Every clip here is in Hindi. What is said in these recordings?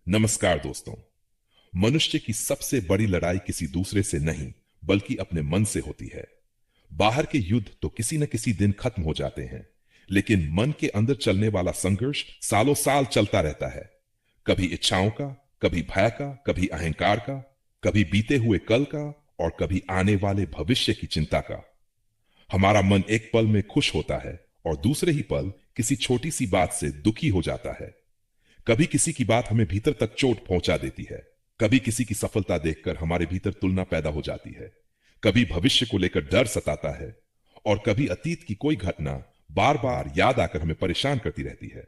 नमस्कार दोस्तों। मनुष्य की सबसे बड़ी लड़ाई किसी दूसरे से नहीं बल्कि अपने मन से होती है। बाहर के युद्ध तो किसी न किसी दिन खत्म हो जाते हैं, लेकिन मन के अंदर चलने वाला संघर्ष सालों साल चलता रहता है। कभी इच्छाओं का, कभी भय का, कभी अहंकार का, कभी बीते हुए कल का और कभी आने वाले भविष्य की चिंता का। हमारा मन एक पल में खुश होता है और दूसरे ही पल किसी छोटी सी बात से दुखी हो जाता है। कभी किसी की बात हमें भीतर तक चोट पहुंचा देती है, कभी किसी की सफलता देखकर हमारे भीतर तुलना पैदा हो जाती है, कभी भविष्य को लेकर डर सताता है और कभी अतीत की कोई घटना बार बार याद आकर हमें परेशान करती रहती है।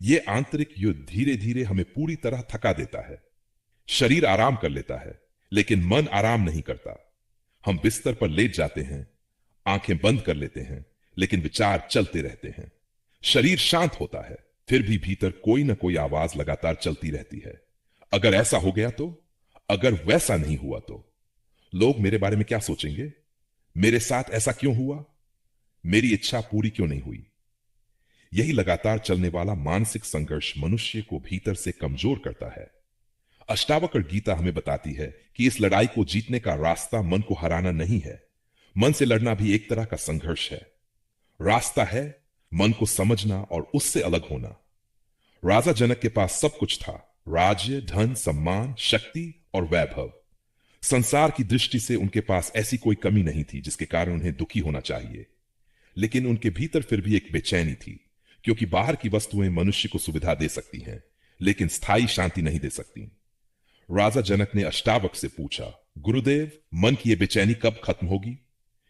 ये आंतरिक युद्ध धीरे धीरे हमें पूरी तरह थका देता है। शरीर आराम कर लेता है, लेकिन मन आराम नहीं करता। हम बिस्तर पर लेट जाते हैं, आंखें बंद कर लेते हैं, लेकिन विचार चलते रहते हैं। शरीर शांत होता है, फिर भी भीतर कोई ना कोई आवाज लगातार चलती रहती है। अगर ऐसा हो गया तो, अगर वैसा नहीं हुआ तो, लोग मेरे बारे में क्या सोचेंगे? मेरे साथ ऐसा क्यों हुआ? मेरी इच्छा पूरी क्यों नहीं हुई? यही लगातार चलने वाला मानसिक संघर्ष मनुष्य को भीतर से कमजोर करता है। अष्टावक्र गीता हमें बताती है कि इस लड़ाई को जीतने का रास्ता मन को हराना नहीं है। मन से लड़ना भी एक तरह का संघर्ष है। रास्ता है मन को समझना और उससे अलग होना। राजा जनक के पास सब कुछ था, राज्य, धन, सम्मान, शक्ति और वैभव। संसार की दृष्टि से उनके पास ऐसी कोई कमी नहीं थी जिसके कारण उन्हें दुखी होना चाहिए। लेकिन उनके भीतर फिर भी एक बेचैनी थी, क्योंकि बाहर की वस्तुएं मनुष्य को सुविधा दे सकती हैं, लेकिन स्थायी शांति नहीं दे सकती। राजा जनक ने अष्टावक्र से पूछा, गुरुदेव, मन की यह बेचैनी कब खत्म होगी?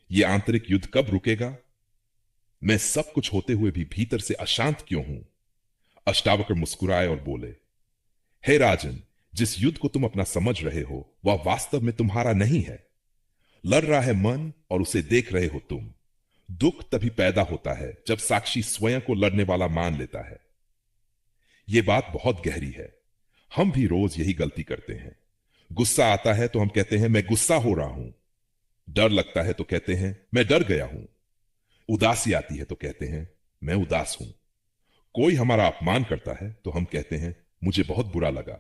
ये आंतरिक युद्ध कब रुकेगा? मैं सब कुछ होते हुए भी भीतर से अशांत क्यों हूं? अष्टावक्र मुस्कुराए और बोले, हे राजन, जिस युद्ध को तुम अपना समझ रहे हो वह वास्तव में तुम्हारा नहीं है। लड़ रहा है मन और उसे देख रहे हो तुम। दुख तभी पैदा होता है जब साक्षी स्वयं को लड़ने वाला मान लेता है। यह बात बहुत गहरी है। हम भी रोज यही गलती करते हैं। गुस्सा आता है तो हम कहते हैं मैं गुस्सा हो रहा हूं। डर लगता है तो कहते हैं मैं डर गया हूं। उदासी आती है तो कहते हैं मैं उदास हूं। कोई हमारा अपमान करता है तो हम कहते हैं मुझे बहुत बुरा लगा।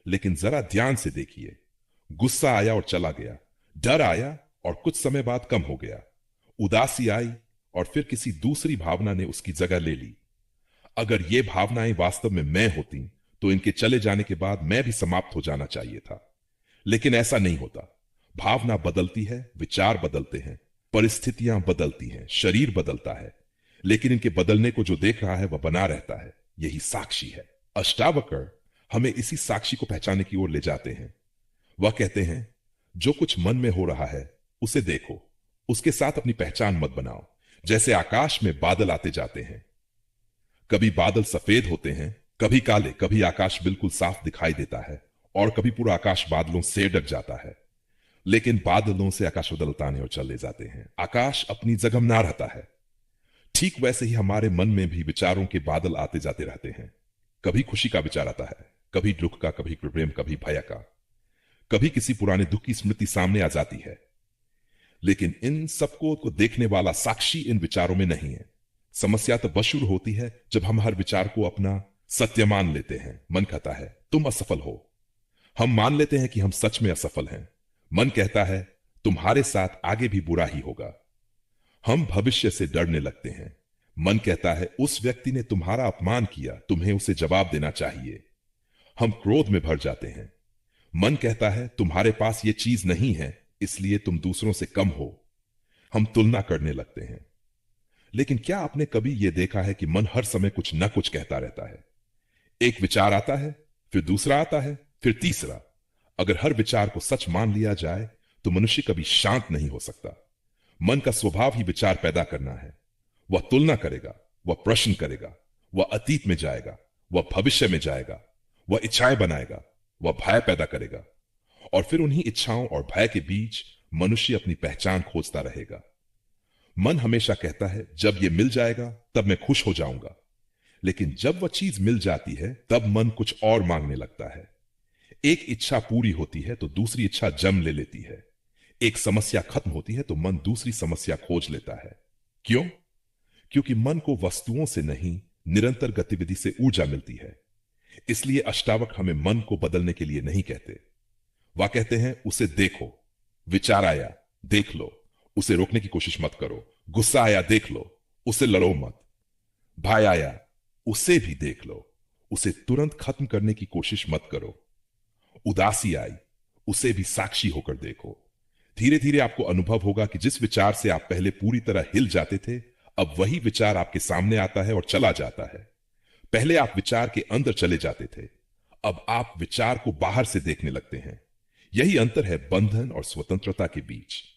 लेकिन जरा ध्यान से देखिए, गुस्सा आया और चला गया, डर आया और कुछ समय बाद कम हो गया, उदासी आई और फिर किसी दूसरी भावना ने उसकी जगह ले ली। अगर ये भावनाएं वास्तव में मैं होती तो इनके चले जाने के बाद मैं भी समाप्त हो जाना चाहिए था। लेकिन ऐसा नहीं होता। भावना बदलती है, विचार बदलते हैं, परिस्थितियां बदलती हैं, शरीर बदलता है, लेकिन इनके बदलने को जो देख रहा है वह बना रहता है। यही साक्षी है। अष्टावक्र हमें इसी साक्षी को पहचानने की ओर ले जाते हैं। वह कहते हैं, जो कुछ मन में हो रहा है उसे देखो, उसके साथ अपनी पहचान मत बनाओ। जैसे आकाश में बादल आते जाते हैं, कभी बादल सफेद होते हैं, कभी काले, कभी आकाश बिल्कुल साफ दिखाई देता है और कभी पूरा आकाश बादलों से ढक जाता है। लेकिन बादलों से आकाश बदलता नहीं और चले जाते हैं। आकाश अपनी जगह ना रहता है। ठीक वैसे ही हमारे मन में भी विचारों के बादल आते जाते रहते हैं। कभी खुशी का विचार आता है, कभी दुख का, कभी प्रेम, कभी भय का, कभी किसी पुराने दुख की स्मृति सामने आ जाती है। लेकिन इन सबको को देखने वाला साक्षी इन विचारों में नहीं है। समस्या तो बस शुरू होती है जब हम हर विचार को अपना सत्य मान लेते हैं। मन कहता है तुम असफल हो। हम मान लेते हैं कि हम सच में असफल हैं। मन कहता है तुम्हारे साथ आगे भी बुरा ही होगा। हम भविष्य से डरने लगते हैं। मन कहता है उस व्यक्ति ने तुम्हारा अपमान किया, तुम्हें उसे जवाब देना चाहिए। हम क्रोध में भर जाते हैं। मन कहता है तुम्हारे पास ये चीज नहीं है, इसलिए तुम दूसरों से कम हो। हम तुलना करने लगते हैं। लेकिन क्या आपने कभी यह देखा है कि मन हर समय कुछ न कुछ कहता रहता है? एक विचार आता है, फिर दूसरा आता है, फिर तीसरा। अगर हर विचार को सच मान लिया जाए तो मनुष्य कभी शांत नहीं हो सकता। मन का स्वभाव ही विचार पैदा करना है। वह तुलना करेगा, वह प्रश्न करेगा, वह अतीत में जाएगा, वह भविष्य में जाएगा, वह इच्छाएं बनाएगा, वह भय पैदा करेगा और फिर उन्हीं इच्छाओं और भय के बीच मनुष्य अपनी पहचान खोजता रहेगा। मन हमेशा कहता है जब यह मिल जाएगा तब मैं खुश हो जाऊंगा। लेकिन जब वह चीज मिल जाती है तब मन कुछ और मांगने लगता है। एक इच्छा पूरी होती है तो दूसरी इच्छा जन्म ले लेती है। एक समस्या खत्म होती है तो मन दूसरी समस्या खोज लेता है। क्यों? क्योंकि मन को वस्तुओं से नहीं, निरंतर गतिविधि से ऊर्जा मिलती है। इसलिए अष्टावक हमें मन को बदलने के लिए नहीं कहते। वह कहते हैं उसे देखो, विचार आया देख लो, उसे रोकने की कोशिश मत करो। गुस्सा आया देख लो, उसे लड़ो मत। भय आया उसे भी देख लो, उसे तुरंत खत्म करने की कोशिश मत करो। उदासी आई, उसे भी साक्षी होकर देखो। धीरे धीरे आपको अनुभव होगा कि जिस विचार से आप पहले पूरी तरह हिल जाते थे, अब वही विचार आपके सामने आता है और चला जाता है। पहले आप विचार के अंदर चले जाते थे, अब आप विचार को बाहर से देखने लगते हैं। यही अंतर है बंधन और स्वतंत्रता के बीच।